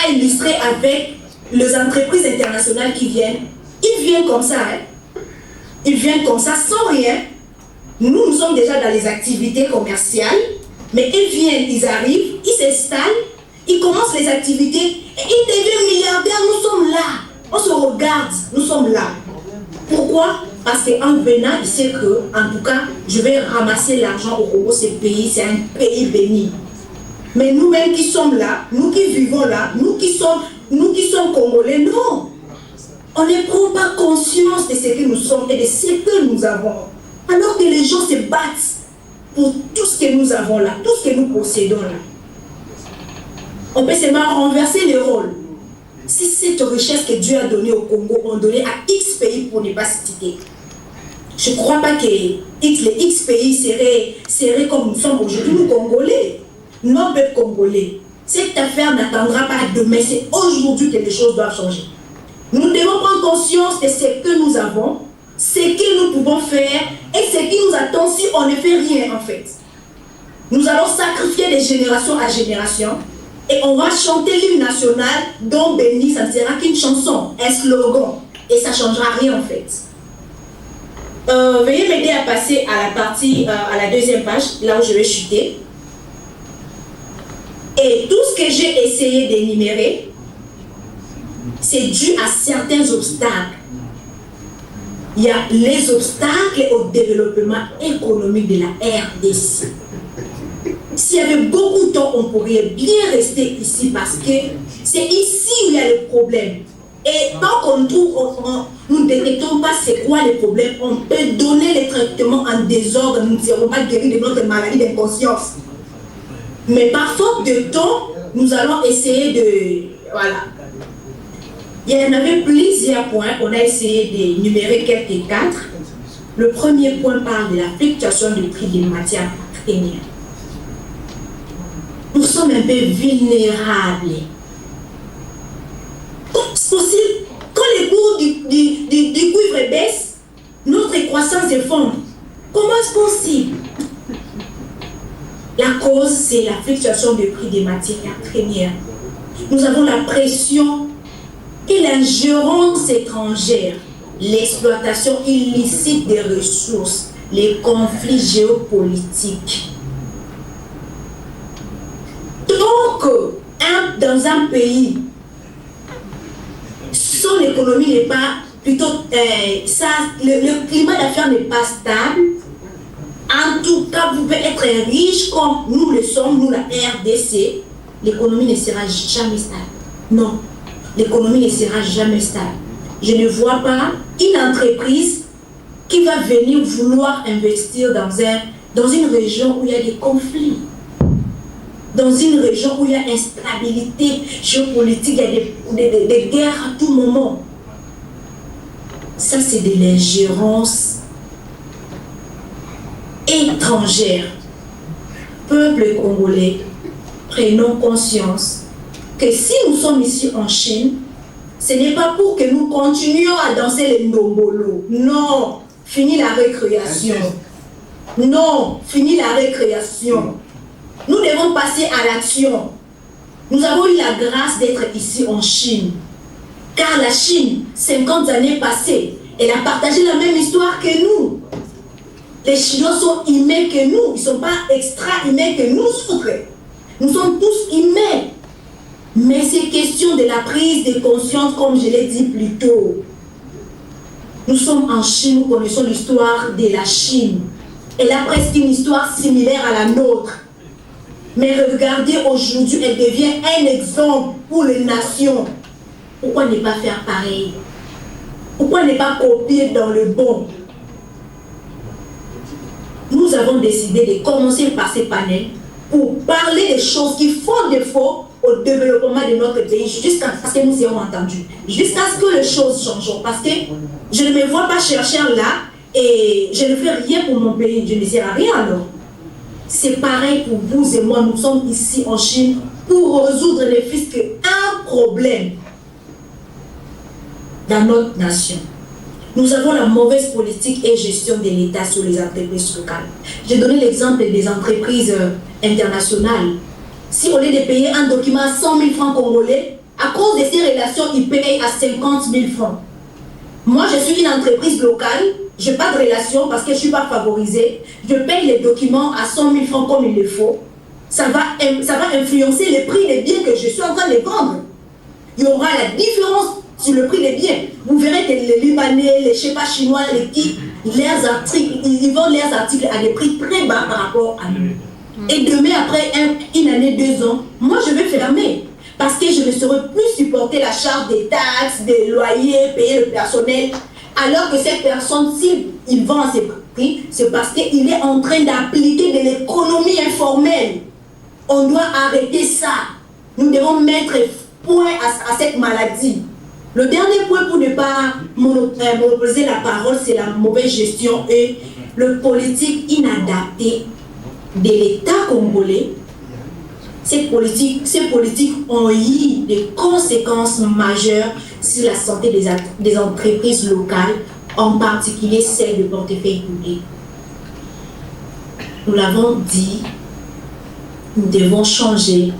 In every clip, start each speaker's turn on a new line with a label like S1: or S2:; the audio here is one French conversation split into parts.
S1: a illustré avec les entreprises internationales qui viennent. Ils viennent comme ça, hein. Ils viennent comme ça, sans rien. Nous sommes déjà dans les activités commerciales, mais ils viennent, ils arrivent, ils s'installent, ils commencent les activités, et ils deviennent milliardaires. Nous sommes là. On se regarde, nous sommes là. Pourquoi? Parce qu'en venant, il sait que, en tout cas, je vais ramasser l'argent au Congo, ce pays, c'est un pays béni. Mais nous-mêmes qui sommes là, nous qui vivons là, nous qui sommes Congolais, non. On ne prend pas conscience de ce que nous sommes et de ce que nous avons. Alors que les gens se battent pour tout ce que nous avons là, tout ce que nous possédons là. On peut seulement renverser les rôles. Si cette richesse que Dieu a donnée au Congo, on donnait à X pays pour ne pas se citer. Je ne crois pas que les X pays seraient comme nous sommes aujourd'hui, nous Congolais, nos peuples congolais. Cette affaire n'attendra pas demain, c'est aujourd'hui que les choses doivent changer. Nous devons prendre conscience de ce que nous avons, ce que nous pouvons faire et ce qui nous attend si on ne fait rien en fait. Nous allons sacrifier de génération à génération et on va chanter l'hymne national dont béni, ça ne sera qu'une chanson, un slogan et ça ne changera rien en fait. Veuillez m'aider à passer à la partie, à la deuxième page, là où je vais chuter. Et tout ce que j'ai essayé d'énumérer, c'est dû à certains obstacles. Il y a les obstacles au développement économique de la RDC. S'il y avait beaucoup de temps, on pourrait bien rester ici parce que c'est ici où il y a le problème. Et tant qu'on trouve, nous ne détectons pas c'est quoi les problèmes, on peut donner les traitements en désordre, nous ne serons pas guéris de notre maladie d'inconscience. Mais par faute de temps, nous allons essayer de... Voilà. Il y en avait plusieurs points, on a essayé d'énumérer quelques 4. Le premier point parle de la fluctuation du prix des matières premières. Nous sommes un peu vulnérables. C'est possible, quand les cours du cuivre baissent, notre croissance s'effondre. Comment est-ce possible? La cause, c'est la fluctuation du prix des matières premières. Nous avons la pression et l'ingérence étrangère, l'exploitation illicite des ressources, les conflits géopolitiques. Donc, dans un pays, son économie n'est pas, plutôt, le climat d'affaires n'est pas stable. En tout cas, vous pouvez être riche comme nous le sommes, nous la RDC, l'économie ne sera jamais stable. Non, l'économie ne sera jamais stable. Je ne vois pas une entreprise qui va venir vouloir investir dans une région où il y a des conflits. Dans une région où il y a instabilité géopolitique, il y a des guerres à tout moment. Ça, c'est de l'ingérence étrangère. Peuple congolais, prenons conscience que si nous sommes ici en Chine, ce n'est pas pour que nous continuions à danser les ndombolo. Non, fini la récréation. Non, fini la récréation. Nous devons passer à l'action. Nous avons eu la grâce d'être ici en Chine. Car la Chine, 50 années passées, elle a partagé la même histoire que nous. Les Chinois sont humains que nous. Ils ne sont pas extra-humains que nous autres. Nous sommes tous humains. Mais c'est question de la prise de conscience, comme je l'ai dit plus tôt. Nous sommes en Chine, nous connaissons l'histoire de la Chine. Elle a presque une histoire similaire à la nôtre. Mais regardez, aujourd'hui, elle devient un exemple pour les nations. Pourquoi ne pas faire pareil? Pourquoi ne pas copier dans le bon? Nous avons décidé de commencer par ces panels pour parler des choses qui font défaut au développement de notre pays, jusqu'à ce que nous ayons entendu, jusqu'à ce que les choses changent. Parce que je ne me vois pas chercher là et je ne fais rien pour mon pays, je ne sers à rien alors. C'est pareil pour vous et moi, nous sommes ici en Chine pour résoudre ne fût-ce qu'un problème dans notre nation. Nous avons la mauvaise politique et gestion de l'État sur les entreprises locales. J'ai donné l'exemple des entreprises internationales. Si au lieu de payer un document à 100 000 francs congolais, À cause de ces relations, ils payent à 50 000 francs. Moi, je suis une entreprise locale, je n'ai pas de relation parce que je ne suis pas favorisée. Je paye les documents à 100 000 francs comme il le faut. Ça va influencer le prix des biens que je suis en train de vendre. Il y aura la différence sur le prix des biens. Vous verrez que les Libanais, les je sais pas, Chinois, les qui, leurs articles, ils vendent leurs articles à des prix très bas par rapport à nous. Et demain, après une année, 2 ans, moi je vais fermer. Parce que je ne saurais plus supporter la charge des taxes, des loyers, payer le personnel. Alors que cette personne, s'il vend à ces prix, c'est parce qu'il est en train d'appliquer de l'économie informelle. On doit arrêter ça. Nous devons mettre point à cette maladie. Le dernier point pour ne pas monopoliser la parole, c'est la mauvaise gestion et le politique inadapté de l'État congolais. Ces politiques ont eu des conséquences majeures sur la santé des entreprises locales, en particulier celles de portefeuille public. Nous l'avons dit, nous devons changer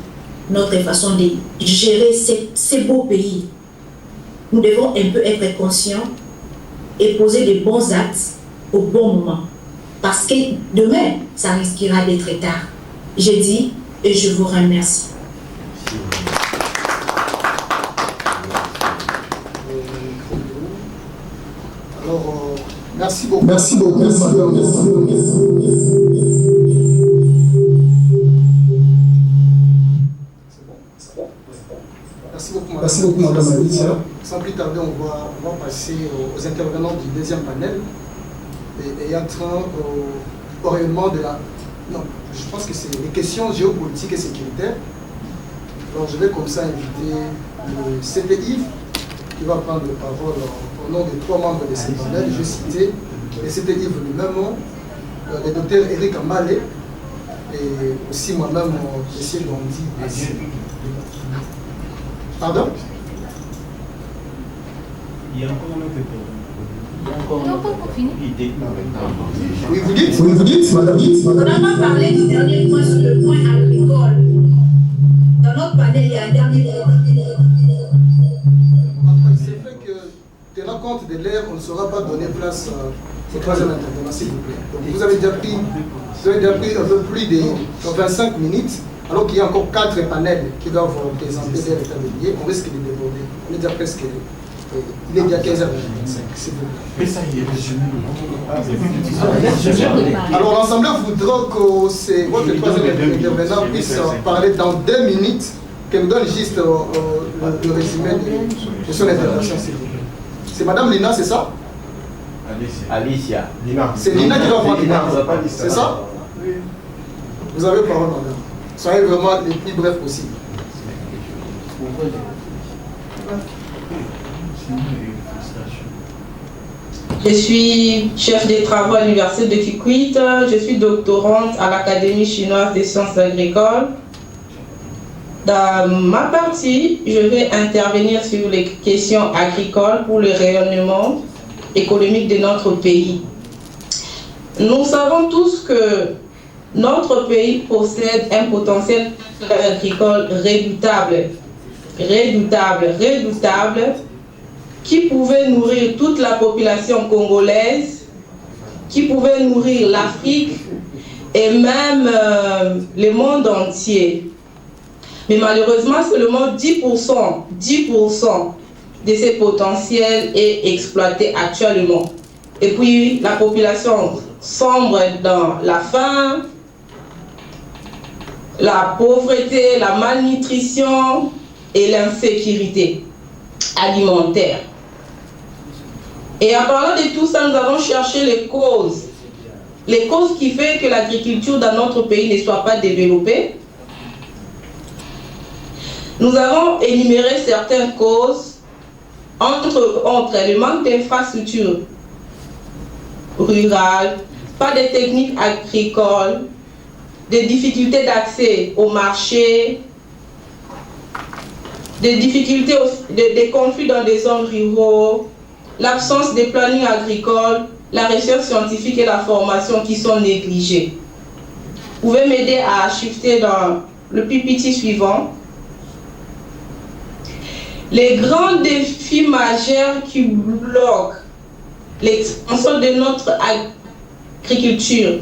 S1: notre façon de gérer ces beaux pays. Nous devons un peu être conscients et poser de bons actes au bon moment. Parce que demain, ça risquera d'être tard. Je dis et je vous remercie.
S2: Alors, merci beaucoup.
S3: Merci beaucoup. Merci beaucoup, madame Alicia.
S2: Sans plus tarder, on va passer aux intervenants du deuxième panel et en train au rayonnement de la... Non, je pense que c'est les questions géopolitiques et sécuritaires. Alors je vais comme ça inviter le CPI qui va prendre la parole au nom des 3 membres de ce panel. Je vais citer le CPI lui-même, le docteur Eric Amale et aussi moi-même, M. Dondi. Pardon?
S4: Il y a encore un autre problème.
S2: Oui, vous dites?
S3: Oui, vous dites, madame.
S1: On n'a pas parlé du dernier point sur le point agricole. Dans notre panel, il y a un dernier point.
S2: C'est vrai que, tenant compte de l'air, on ne saura pas donner place au troisième intervenant, s'il vous plaît. Donc, vous avez déjà pris un peu plus de 25 minutes, alors qu'il y a encore 4 panels qui doivent présenter leur état de lié. On risque de déborder. On est déjà presque... Il est déjà 15h25, s'il vous plaît.
S4: Mais ça y est,
S2: alors l'Assemblée voudra que votre troisième intervenant puisse parler dans 2 minutes, qu'elle nous donne juste le résumé de son intervention, s'il vous plaît. C'est Madame Lina, c'est ça?
S5: Alicia.
S2: C'est Lina qui va prendre la parole. C'est ça? Vous avez parole, madame. Soyez vraiment les plus brefs possible.
S6: Je suis chef des travaux à l'université de Kikwit. Je suis doctorante à l'Académie chinoise des sciences agricoles. Dans ma partie, je vais intervenir sur les questions agricoles pour le rayonnement économique de notre pays. Nous savons tous que notre pays possède un potentiel agricole redoutable, qui pouvait nourrir toute la population congolaise, qui pouvait nourrir l'Afrique et même le monde entier. Mais malheureusement, seulement 10% de ces potentiels est exploité actuellement. Et puis la population sombre dans la faim, la pauvreté, la malnutrition et l'insécurité alimentaire. Et en parlant de tout ça, nous allons chercher les causes. Les causes qui font que l'agriculture dans notre pays ne soit pas développée. Nous avons énuméré certaines causes, entre autres le manque d'infrastructures rurales, pas de techniques agricoles, des difficultés d'accès au marché, des difficultés, des conflits dans des zones ruraux, l'absence de planning agricole, la recherche scientifique et la formation qui sont négligées. Vous pouvez m'aider à shifter dans le PPT suivant. Les grands défis majeurs qui bloquent l'expansion de notre agriculture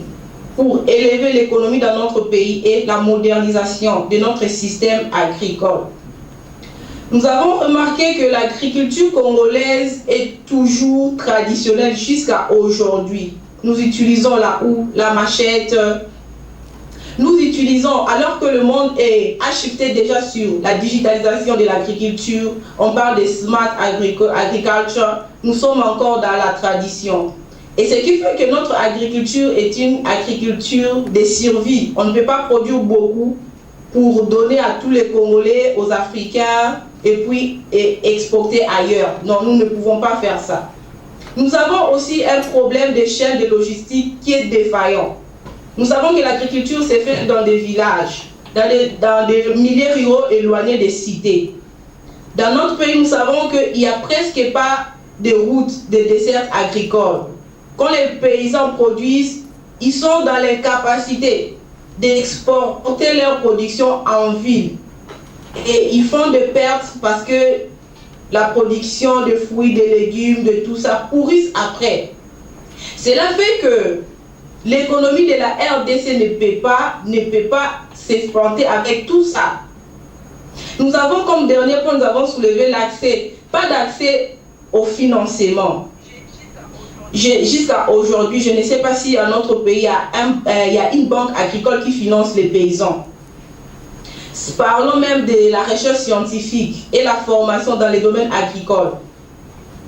S6: pour élever l'économie dans notre pays est la modernisation de notre système agricole. Nous avons remarqué que l'agriculture congolaise est toujours traditionnelle jusqu'à aujourd'hui. Nous utilisons la houe, la machette. Nous utilisons, alors que le monde a shifté déjà sur la digitalisation de l'agriculture, on parle de smart agriculture, nous sommes encore dans la tradition. Et ce qui fait que notre agriculture est une agriculture de survie. On ne peut pas produire beaucoup pour donner à tous les Congolais, aux Africains, et puis exporter ailleurs. Non, nous ne pouvons pas faire ça. Nous avons aussi un problème de chaîne de logistique qui est défaillant. Nous savons que l'agriculture s'est faite dans des villages, dans des milieux ruraux éloignés des cités. Dans notre pays, nous savons qu'il n'y a presque pas de routes, de dessertes agricoles. Quand les paysans produisent, ils sont dans l'incapacité d'exporter leur production en ville. Et ils font des pertes parce que la production de fruits, de légumes, de tout ça pourrissent après. Cela fait que l'économie de la RDC ne peut pas s'effronter avec tout ça. Nous avons comme dernier point, nous avons soulevé l'accès, pas d'accès au financement. Jusqu'à aujourd'hui, je ne sais pas si à notre pays, il y a une banque agricole qui finance les paysans. Parlons même de la recherche scientifique et la formation dans les domaines agricoles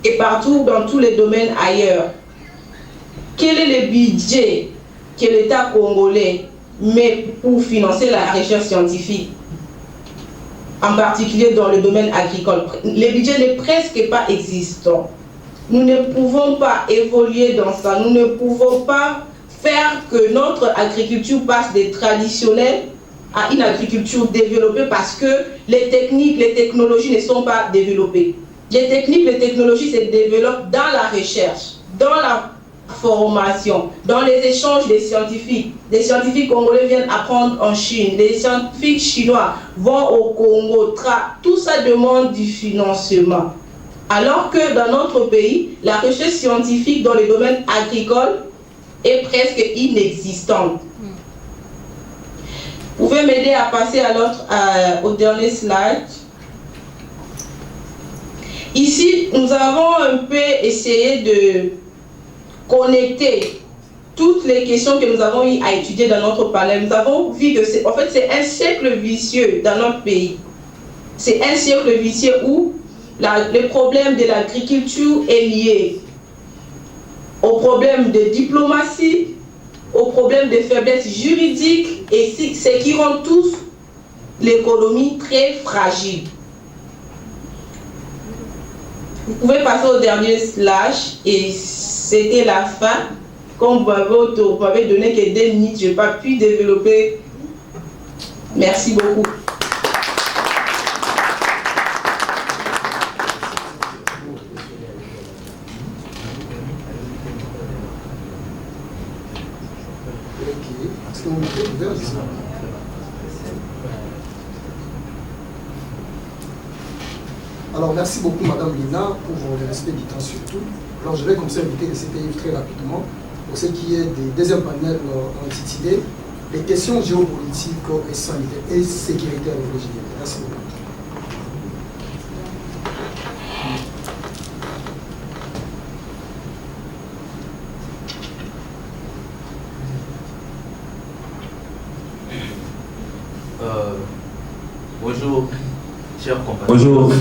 S6: et partout dans tous les domaines ailleurs. Quel est le budget que l'État congolais met pour financer la recherche scientifique, en particulier dans le domaine agricole? Le budget n'est presque pas existant. Nous ne pouvons pas évoluer dans ça. Nous ne pouvons pas faire que notre agriculture passe des traditionnels à une agriculture développée parce que les techniques, les technologies ne sont pas développées. Les techniques, les technologies se développent dans la recherche, dans la formation, dans les échanges des scientifiques. Des scientifiques congolais viennent apprendre en Chine, les scientifiques chinois vont au Congo. Tout ça demande du financement. Alors que dans notre pays, la recherche scientifique dans le domaine agricole est presque inexistante. Vous pouvez m'aider à passer au dernier slide. Ici, nous avons un peu essayé de connecter toutes les questions que nous avons eu à étudier dans notre panel. Nous avons vu que c'est un cercle vicieux dans notre pays. C'est un cercle vicieux où le problème de l'agriculture est lié au problème de diplomatie, au problème de faiblesse juridique et ce qui rend tous l'économie très fragile. Vous pouvez passer au dernier slash et c'était la fin. Comme vous m'avez donné que 2 minutes, je n'ai pas pu développer. Merci beaucoup.
S2: Alors, merci beaucoup, Madame Lina, pour le respect du temps surtout. Alors, je vais comme ça inviter les CPI très rapidement pour ce qui est des deuxième panel intitulé les questions géopolitiques et sanitaires et sécuritaires et régionales. Merci beaucoup.
S5: Bonjour, chers compatriotes.
S7: Bonjour,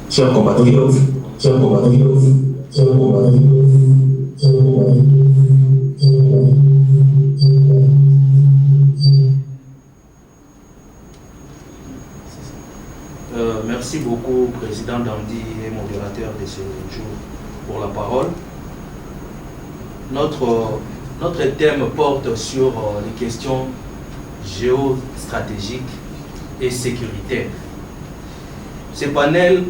S7: chers compatriotes, chers compatriotes, chers compatriotes, chers compatriotes.
S5: Merci beaucoup, Président Dandy et modérateur de ce jour, pour la parole. Notre thème porte sur les questions géostratégiques et sécuritaires. Ce panel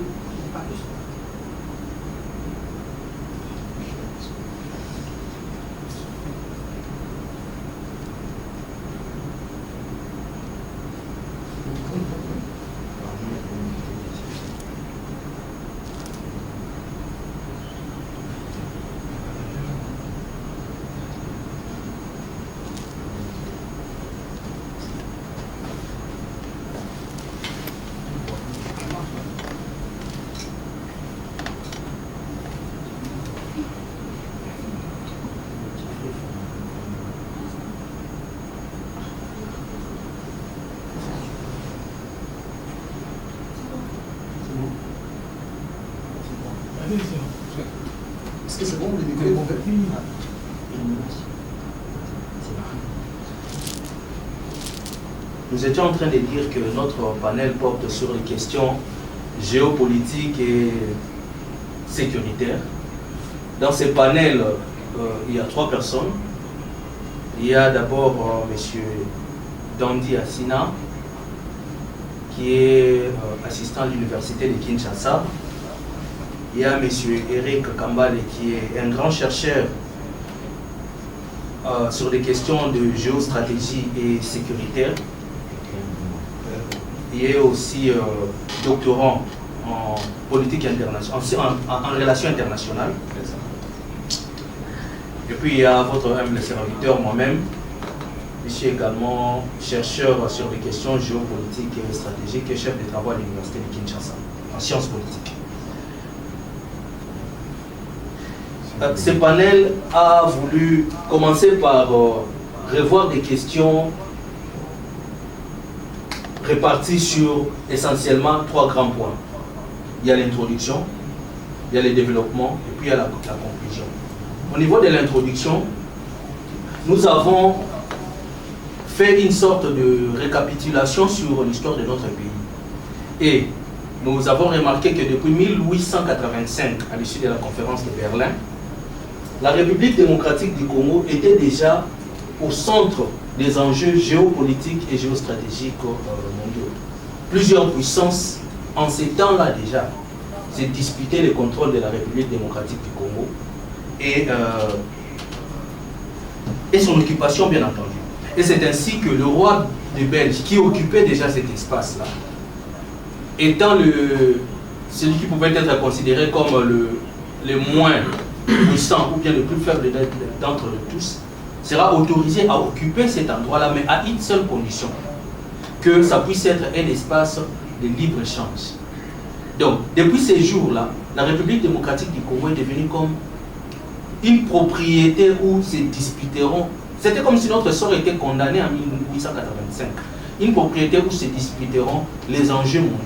S2: Est-ce que c'est bon, le micro est bon?
S5: Nous étions en train de dire que notre panel porte sur les questions géopolitiques et sécuritaires. Dans ce panel, il y a 3 personnes. Il y a d'abord M. Dandi Assina, qui est assistant à l'université de Kinshasa. Il y a M. Eric Kambale, qui est un grand chercheur sur des questions de géostratégie et sécuritaire. Il est aussi doctorant en politique internationale, en relations internationales. Et puis il y a votre humble serviteur, moi-même. Je suis également chercheur sur les questions géopolitiques et stratégiques et chef de travaux à l'université de Kinshasa, en sciences politiques. Ce panel a voulu commencer par revoir des questions réparties sur essentiellement 3 grands points. Il y a l'introduction, il y a le développement et puis il y a la conclusion. Au niveau de l'introduction, nous avons fait une sorte de récapitulation sur l'histoire de notre pays. Et nous avons remarqué que depuis 1885, à l'issue de la conférence de Berlin, la République démocratique du Congo était déjà au centre des enjeux géopolitiques et géostratégiques mondiaux. Plusieurs puissances, en ces temps-là déjà, se disputaient le contrôle de la République démocratique du Congo et son occupation, bien entendu. Et c'est ainsi que le roi de Belge, qui occupait déjà cet espace-là, étant celui qui pouvait être considéré comme le moins puissant ou bien le plus faible d'entre tous, sera autorisé à occuper cet endroit-là, mais à une seule condition, que ça puisse être un espace de libre-échange. Donc, depuis ces jours-là, la République démocratique du Congo est devenue comme une propriété où se disputeront. C'était comme si notre sort était condamné en 1885. Une propriété où se disputeront les enjeux mondiaux.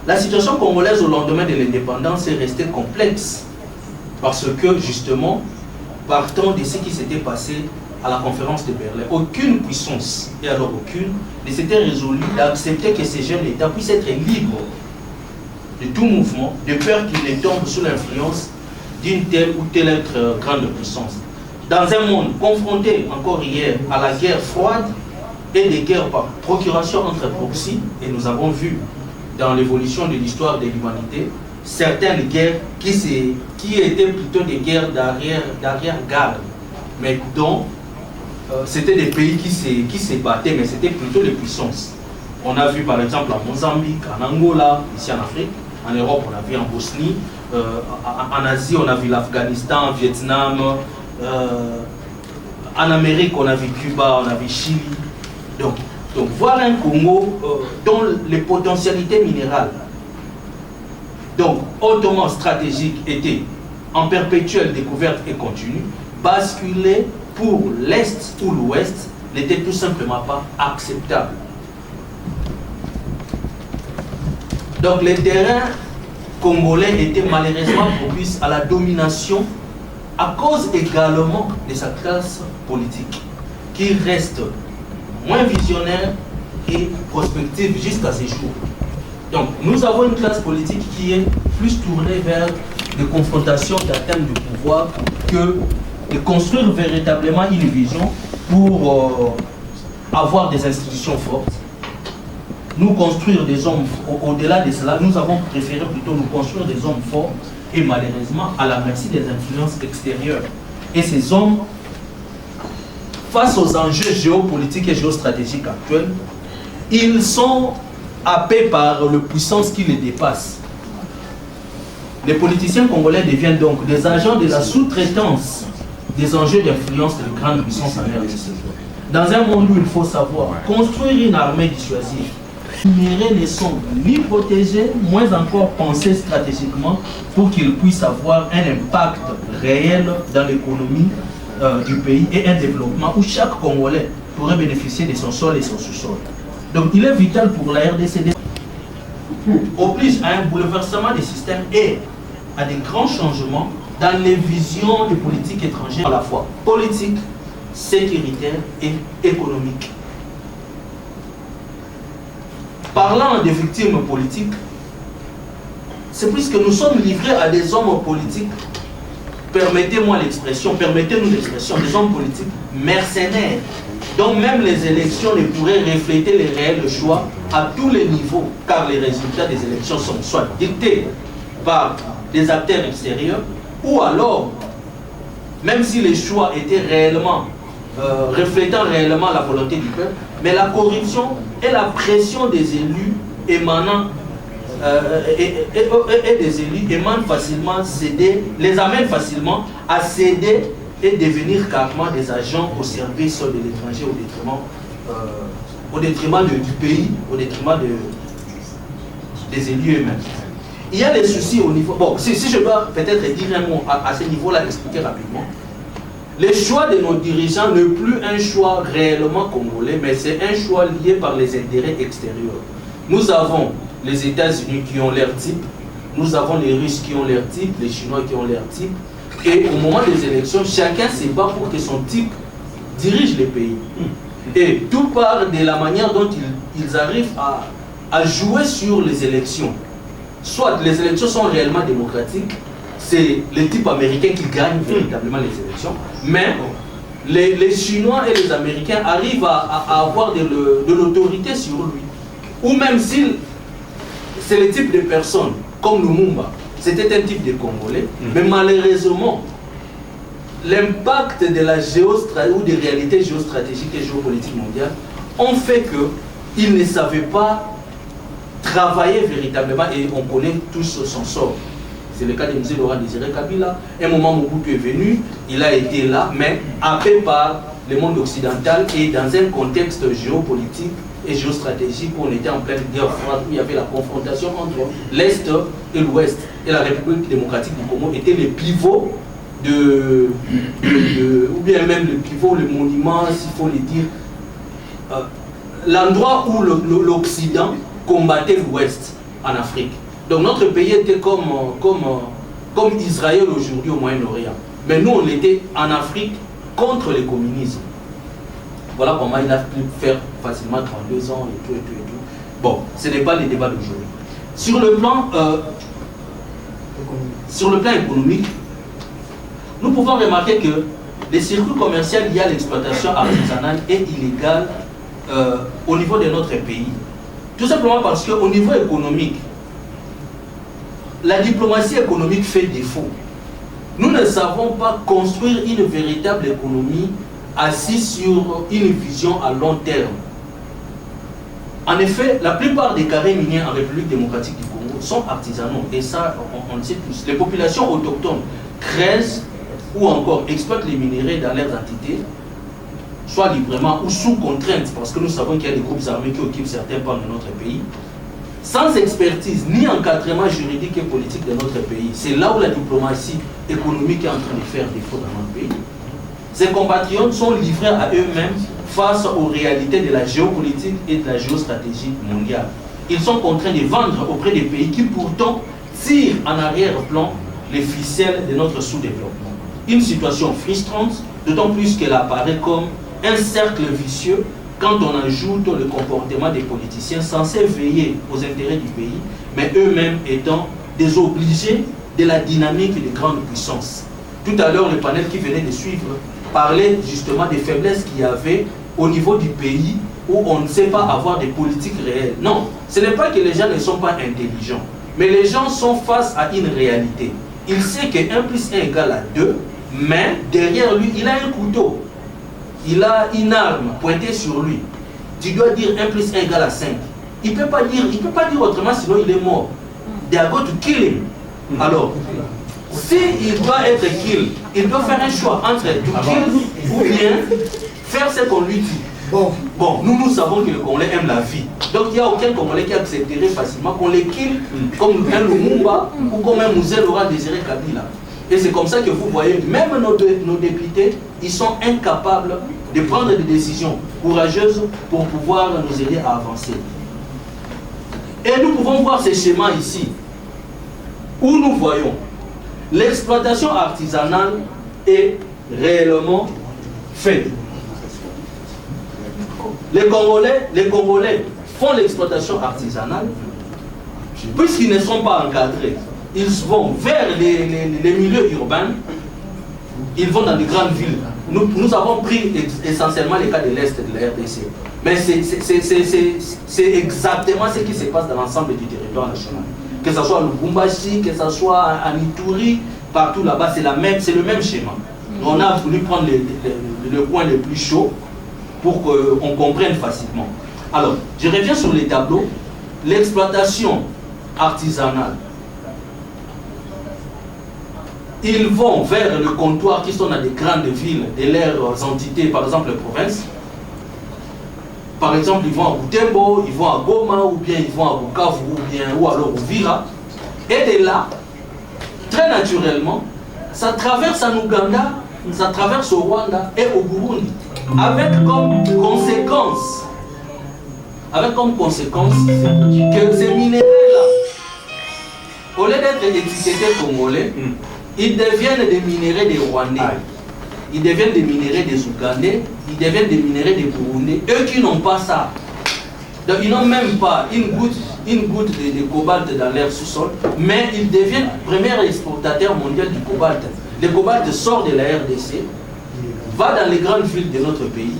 S5: La situation congolaise au lendemain de l'indépendance est restée complexe parce que, justement, partant de ce qui s'était passé à la conférence de Berlin, aucune puissance, et alors aucune, ne s'était résolue d'accepter que ces jeunes États puissent être libres de tout mouvement, de peur qu'ils ne tombent sous l'influence d'une telle ou telle autre grande puissance. Dans un monde confronté, encore hier, à la guerre froide et des guerres par procuration entre proxys, et nous avons vu dans l'évolution de l'histoire de l'humanité, certaines guerres qui étaient plutôt des guerres d'arrière-garde, mais dont c'était des pays qui se battaient, mais c'était plutôt les puissances. On a vu par exemple en Mozambique, en Angola, ici en Afrique, en Europe on a vu en Bosnie, en Asie on a vu l'Afghanistan, Vietnam, en Amérique on a vu Cuba, on a vu Chili. Donc voir un Congo dont les potentialités minérales, donc hautement stratégiques, étaient en perpétuelle découverte et continue, basculer pour l'Est ou l'Ouest n'était tout simplement pas acceptable. Donc les terrains congolais étaient malheureusement propices à la domination à cause également de sa classe politique, qui reste moins visionnaire et prospective jusqu'à ces jours. Donc nous avons une classe politique qui est plus tournée vers des confrontations d'atteinte du pouvoir que de construire véritablement une vision pour avoir des institutions fortes. Nous construire des hommes, au-delà de cela, nous avons préféré plutôt nous construire des hommes forts et malheureusement à la merci des influences extérieures. Et ces hommes, face aux enjeux géopolitiques et géostratégiques actuels, ils sont happés par les puissances qui les dépassent. Les politiciens congolais deviennent donc des agents de la sous-traitance des enjeux d'influence de grandes puissances en RDC. Dans un monde où il faut savoir construire une armée dissuasive, les ne sont ni protégés, moins encore pensés stratégiquement pour qu'ils puissent avoir un impact réel dans l'économie du pays et un développement où chaque Congolais pourrait bénéficier de son sol et son sous-sol. Donc il est vital pour la RDC oblige à un bouleversement des systèmes et à des grands changements dans les visions de politique étrangère à la fois politique, sécuritaire et économique. Parlant des victimes politiques, c'est puisque nous sommes livrés à des hommes politiques, permettez-moi l'expression, permettez-nous l'expression, des hommes politiques mercenaires, dont même les élections ne pourraient refléter les réels choix à tous les niveaux, car les résultats des élections sont soit dictés par des acteurs extérieurs, ou alors, même si les choix étaient réellement, reflétant réellement la volonté du peuple, mais la corruption et la pression des élus émanant et des élus émanent facilement, les amènent facilement à céder et devenir carrément des agents au service de l'étranger au détriment du pays, au détriment des élus eux-mêmes. Il y a des soucis au niveau... Bon, si je dois peut-être dire un mot à ce niveau-là, expliquer rapidement. Les choix de nos dirigeants n'est plus un choix réellement congolais, mais c'est un choix lié par les intérêts extérieurs. Nous avons les États-Unis qui ont leur type, nous avons les Russes qui ont leur type, les Chinois qui ont leur type, et au moment des élections, chacun se bat pour que son type dirige les pays. Et tout part de la manière dont ils arrivent à jouer sur les élections. Soit les élections sont réellement démocratiques, c'est le type américain qui gagne véritablement les élections, mais les Chinois et les Américains arrivent à avoir de l'autorité sur lui. Ou même si c'est le type de personne, comme Lumumba, c'était un type de Congolais, mais malheureusement, l'impact de la ou des réalités géostratégiques et géopolitiques mondiales ont fait qu'ils ne savaient pas travailler véritablement, et on connaît tous son sort. C'est le cas de M. Laurent Désiré Kabila. Un moment, Mobutu est venu, il a été là, mais happé par le monde occidental et dans un contexte géopolitique et géostratégique où on était en pleine guerre froide, où il y avait la confrontation entre l'Est et l'Ouest. Et la République démocratique du Congo était le pivot ou bien même le pivot, le monument, s'il faut le dire, l'endroit où l'Occident combattait l'Ouest en Afrique. Donc notre pays était comme Israël aujourd'hui au Moyen-Orient. Mais nous, on était en Afrique contre le communisme. Voilà comment il a pu faire facilement 32 ans et tout. Bon, ce n'est pas le débat d'aujourd'hui. Sur le plan économique, nous pouvons remarquer que les circuits commerciaux liés à l'exploitation artisanale est illégal au niveau de notre pays. Tout simplement parce qu'au niveau économique, la diplomatie économique fait défaut. Nous ne savons pas construire une véritable économie assise sur une vision à long terme. En effet, la plupart des carrés miniers en République démocratique du Congo sont artisanaux, et ça, on le sait tous. Les populations autochtones creusent ou encore exploitent les minerais dans leurs entités, soit librement ou sous contrainte, parce que nous savons qu'il y a des groupes armés qui occupent certains pans de notre pays, sans expertise ni encadrement juridique et politique de notre pays. C'est là où la diplomatie économique est en train de faire défaut dans notre pays. Ces compatriotes sont livrés à eux-mêmes face aux réalités de la géopolitique et de la géostratégie mondiale. Ils sont contraints de vendre auprès des pays qui pourtant tirent en arrière-plan les ficelles de notre sous-développement. Une situation frustrante, d'autant plus qu'elle apparaît comme un cercle vicieux quand on ajoute le comportement des politiciens censés veiller aux intérêts du pays, mais eux-mêmes étant désobligés de la dynamique des grandes puissances. Tout à l'heure, le panel qui venait de suivre parlait justement des faiblesses qu'il y avait au niveau du pays où on ne sait pas avoir des politiques réelles. Non, ce n'est pas que les gens ne sont pas intelligents, mais les gens sont face à une réalité. Il sait que 1 plus 1 égale à 2, mais derrière lui, il a un couteau. Il a une arme pointée sur lui. Tu dois dire 1 plus 1 égale à 5. Il ne peut pas dire autrement, sinon il est mort. They are going to kill him. Alors, s'il doit être kill, il doit faire un choix entre to kill ou bien faire ce qu'on lui dit. Bon, nous savons que le Congolais aime la vie. Donc il n'y a aucun Congolais qui accepterait facilement qu'on les kill comme un Lumumba ou comme un Mzee Laurent Désiré Kabila. Et c'est comme ça que vous voyez, même nos députés, ils sont incapables de prendre des décisions courageuses pour pouvoir nous aider à avancer. Et nous pouvons pouvons voir ces schémas ici, où nous voyons l'exploitation artisanale est réellement faite. Les Congolais font l'exploitation artisanale, puisqu'ils ne sont pas encadrés. Ils vont vers les milieux urbains, ils vont dans les grandes villes. Nous avons pris essentiellement les cas de l'Est de la RDC. Mais c'est exactement ce qui se passe dans l'ensemble du territoire national. Que ce soit à Lubumbashi, que ce soit à Ituri, partout là-bas, c'est le même schéma. On a voulu prendre le point le plus chaud pour qu'on comprenne facilement. Alors, je reviens sur les tableaux. L'exploitation artisanale. Ils vont vers le comptoir qui sont dans des grandes villes de leurs entités, par exemple les provinces. Par exemple, ils vont à Butembo, ils vont à Goma, ou bien ils vont à Bukavu, ou alors au Vira. Et de là, très naturellement, ça traverse en Ouganda, ça traverse au Rwanda et au Burundi. Avec comme conséquence que ces minéraux-là, au lieu d'être étiquetés congolais, ils deviennent des minéraux des Rwandais, ils deviennent des minéraux des Ougandais, ils deviennent des minéraux des Burundais. Eux qui n'ont pas ça, donc ils n'ont même pas une goutte de cobalt dans leur sous-sol, mais ils deviennent premier exportateur mondial du cobalt. Le cobalt sort de la RDC, va dans les grandes villes de notre pays,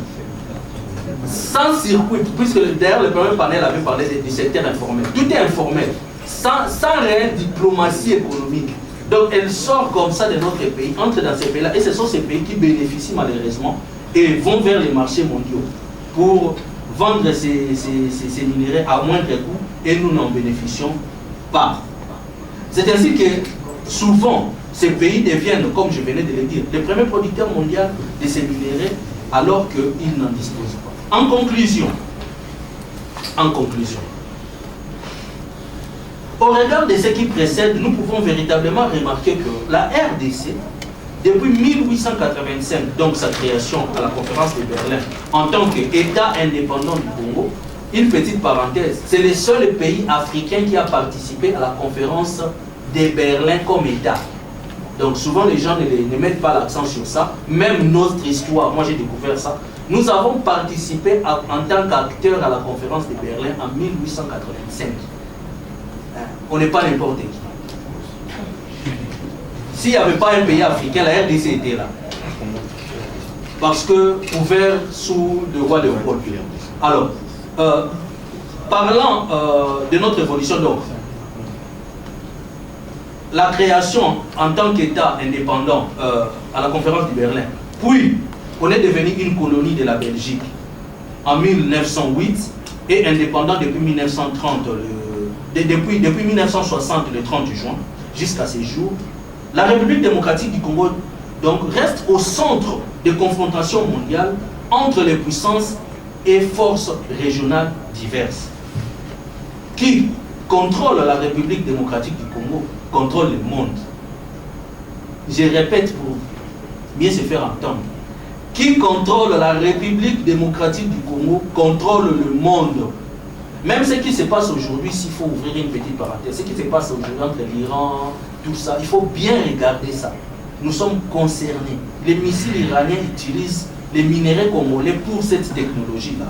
S5: sans circuit, puisque d'ailleurs le premier panel avait parlé du secteur informel. Tout est informel, sans réelle diplomatie économique. Donc elle sort comme ça de notre pays, entre dans ces pays-là, et ce sont ces pays qui bénéficient malheureusement et vont vers les marchés mondiaux pour vendre ces minéraux à moindre coût, et nous n'en bénéficions pas. C'est ainsi que souvent ces pays deviennent, comme je venais de le dire, les premiers producteurs mondiaux de ces minéraux alors qu'ils n'en disposent pas. En conclusion, au regard de ce qui précède, nous pouvons véritablement remarquer que la RDC, depuis 1885, donc sa création à la conférence de Berlin, en tant qu'État indépendant du Congo, une petite parenthèse, c'est le seul pays africain qui a participé à la conférence de Berlin comme État. Donc souvent les gens ne mettent pas l'accent sur ça, même notre histoire, moi j'ai découvert ça. Nous avons participé en tant qu'acteurs à la conférence de Berlin en 1885. On n'est pas n'importe qui. S'il n'y avait pas un pays africain, la RDC était là. Parce que ouvert sous le roi Léopold. Alors, parlant de notre évolution, donc, la création en tant qu'État indépendant à la conférence de Berlin, puis on est devenu une colonie de la Belgique en 1908 et indépendant depuis 1930, depuis 1960, le 30 juin, jusqu'à ces jours. La République démocratique du Congo donc, reste au centre des confrontations mondiales entre les puissances et forces régionales diverses. Qui contrôle la République démocratique du Congo, contrôle le monde. Je répète pour bien se faire entendre. Qui contrôle la République démocratique du Congo, contrôle le monde. Même ce qui se passe aujourd'hui, s'il faut ouvrir une petite parenthèse, ce qui se passe aujourd'hui entre l'Iran, tout ça, il faut bien regarder ça. Nous sommes concernés. Les missiles iraniens utilisent les minéraux congolais pour cette technologie-là.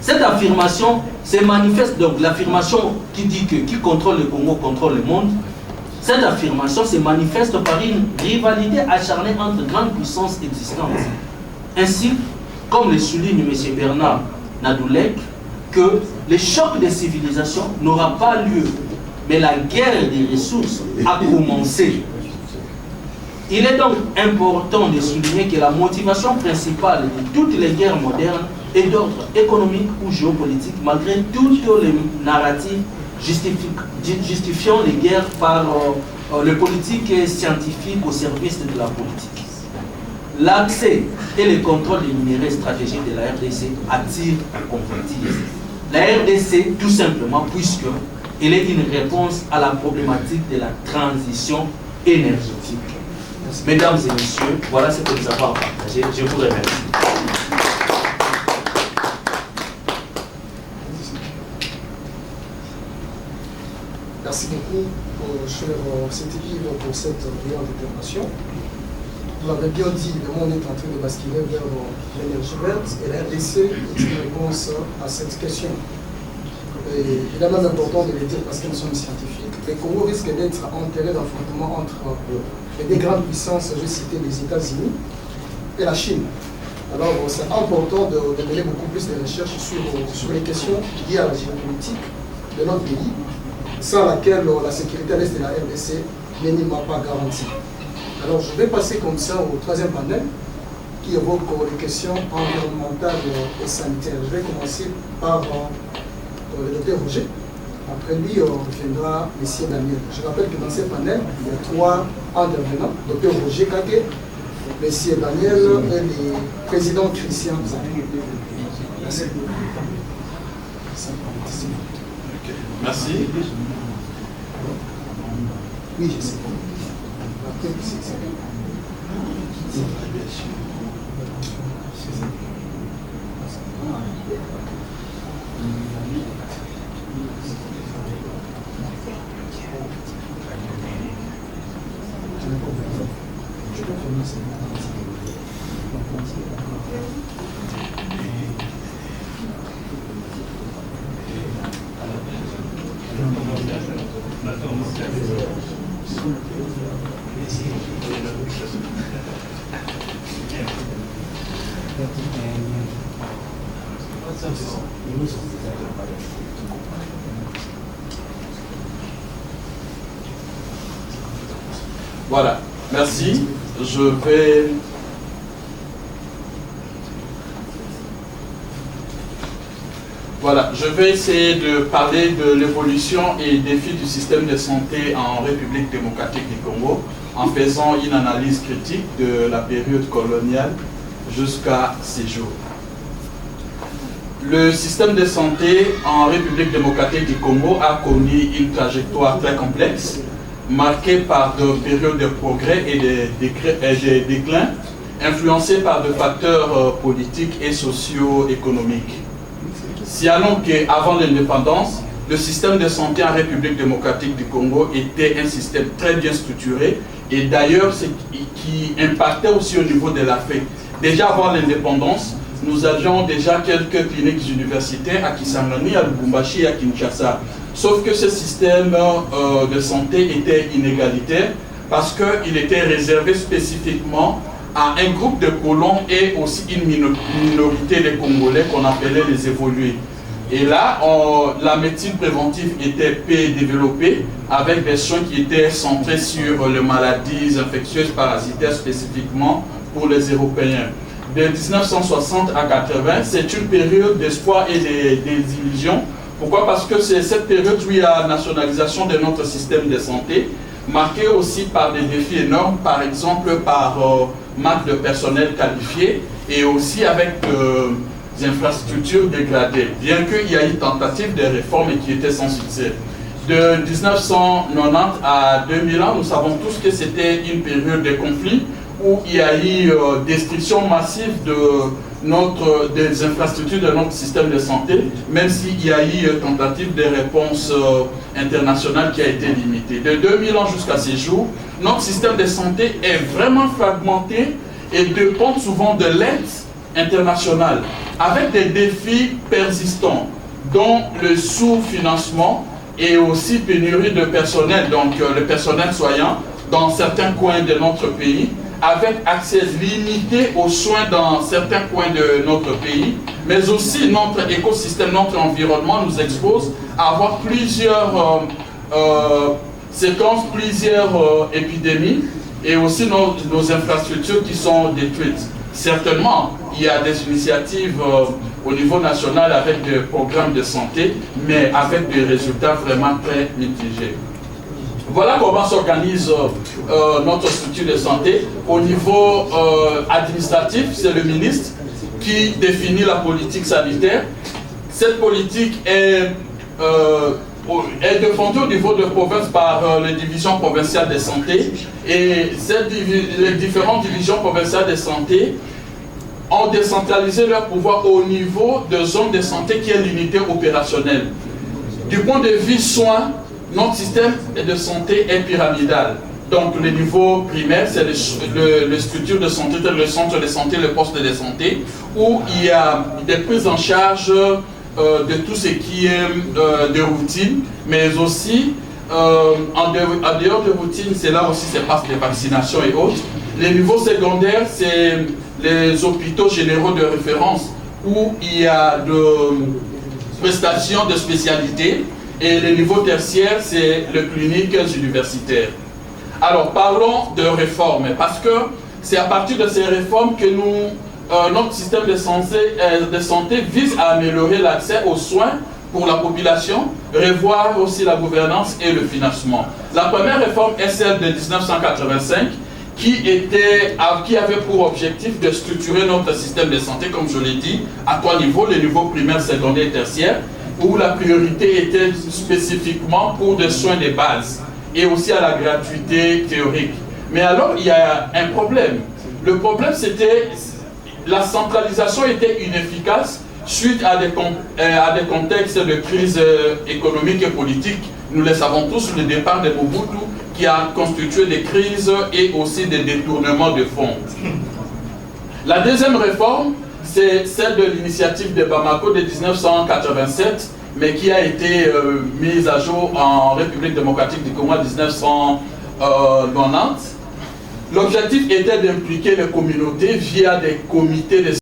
S5: Cette affirmation se manifeste, donc l'affirmation qui dit que qui contrôle le Congo contrôle le monde, cette affirmation se manifeste par une rivalité acharnée entre grandes puissances existantes. Ainsi, comme le souligne M. Bernard Nadoulek, que le choc des civilisations n'aura pas lieu, mais la guerre des ressources a commencé. Il est donc important de souligner que la motivation principale de toutes les guerres modernes est d'ordre économique ou géopolitique, malgré toutes les narratives justifiant les guerres par le politique et scientifique au service de la politique. L'accès et le contrôle des minéraux stratégiques de la RDC attirent la convoitise. La RDC, tout simplement, puisque elle est une réponse à la problématique de la transition énergétique. Mesdames et messieurs, voilà ce que nous avons à partager. Je vous remercie.
S2: Merci beaucoup, cher Cédric, pour cette brillante intervention. Vous l'avez bien dit, le monde est en train de basculer vers l'énergie verte et la RDC est une réponse à cette question. Et il est même important de le dire parce que nous sommes scientifiques. Le Congo risque d'être enterré dans l'affrontement entre les deux grandes puissances, je citais les États-Unis et la Chine. Alors c'est important de mener beaucoup plus de recherches sur les questions liées à la géopolitique de notre pays, sans laquelle la sécurité à l'est de la RDC n'est nullement pas garantie. Alors je vais passer comme ça au troisième panel qui évoque les questions environnementales et sanitaires. Je vais commencer par le docteur Roger. Après lui, viendra M. Daniel. Je rappelle que dans ce panel, il y a 3 intervenants. Docteur Roger Kake, M. Daniel et le président Christian Zaki. Merci.
S8: Merci.
S2: Oui, je sais.
S8: Voilà, merci. Je vais essayer de parler de l'évolution et des défis du système de santé en République démocratique du Congo en faisant une analyse critique de la période coloniale jusqu'à ces jours. Le système de santé en République démocratique du Congo a connu une trajectoire très complexe, marquée par de périodes de progrès et des déclins, influencés par des facteurs politiques et socio-économiques. Signalons qu'avant l'indépendance, le système de santé en République démocratique du Congo était un système très bien structuré et d'ailleurs ce qui impactait aussi au niveau de l'Afrique. Déjà avant l'indépendance, nous avions déjà quelques cliniques universitaires à Kisangani, à Lubumbashi et à Kinshasa. Sauf que ce système de santé était inégalitaire parce qu'il était réservé spécifiquement à un groupe de colons et aussi une minorité de Congolais qu'on appelait les évolués. Et là, la médecine préventive était peu développée avec des soins qui étaient centrés sur les maladies infectieuses parasitaires spécifiquement pour les Européens. De 1960 à 80, c'est une période d'espoir et des illusions. Pourquoi? Parce que c'est cette période où il y a la nationalisation de notre système de santé, marquée aussi par des défis énormes, par exemple par manque de personnel qualifié et aussi avec des infrastructures dégradées, bien qu'il y ait eu tentative de réforme et qui étaient sans succès. De 1990 à 2001, nous savons tous que c'était une période de conflit où il y a eu destruction massive des infrastructures de notre système de santé, même s'il y a eu tentative de réponse internationale qui a été limitée. De 2000 ans jusqu'à ces jours, notre système de santé est vraiment fragmenté et dépend souvent de l'aide internationale, avec des défis persistants, dont le sous-financement et aussi pénurie de personnel, donc le personnel soignant dans certains coins de notre pays, avec accès limité aux soins dans certains coins de notre pays, mais aussi notre écosystème, notre environnement nous expose à avoir plusieurs séquences, plusieurs épidémies et aussi nos infrastructures qui sont détruites. Certainement, il y a des initiatives au niveau national avec des programmes de santé, mais avec des résultats vraiment très mitigés. Voilà comment s'organise notre structure de santé. Au niveau administratif, c'est le ministre qui définit la politique sanitaire. Cette politique est défendue au niveau de province par les divisions provinciales de santé. Et les différentes divisions provinciales de santé ont décentralisé leur pouvoir au niveau de zone de santé qui est l'unité opérationnelle. Du point de vue soins, notre système de santé est pyramidal. Donc le niveau primaire, c'est le structure de santé, le centre de santé, le poste de santé, où il y a des prises en charge de tout ce qui est de routine, mais aussi en dehors de routine, c'est là aussi se passent les vaccinations et autres. Les niveaux secondaires, c'est les hôpitaux généraux de référence, où il y a de prestations de spécialité, et le niveau tertiaire, c'est les cliniques universitaires. Alors, parlons de réformes, parce que c'est à partir de ces réformes que notre système de santé vise à améliorer l'accès aux soins pour la population, revoir aussi la gouvernance et le financement. La première réforme est celle de 1985, qui avait pour objectif de structurer notre système de santé, comme je l'ai dit, à 3 niveaux, les niveaux primaire, secondaire et tertiaire, où la priorité était spécifiquement pour des soins de base et aussi à la gratuité théorique. Mais alors, il y a un problème. Le problème, c'était la centralisation était inefficace suite à des contextes de crise économique et politique. Nous le savons tous, le départ de Mobutu qui a constitué des crises et aussi des détournements de fonds. La deuxième réforme, c'est celle de l'initiative de Bamako de 1987, mais qui a été mise à jour en République démocratique du Congo en 1990. L'objectif était d'impliquer les communautés via des comités de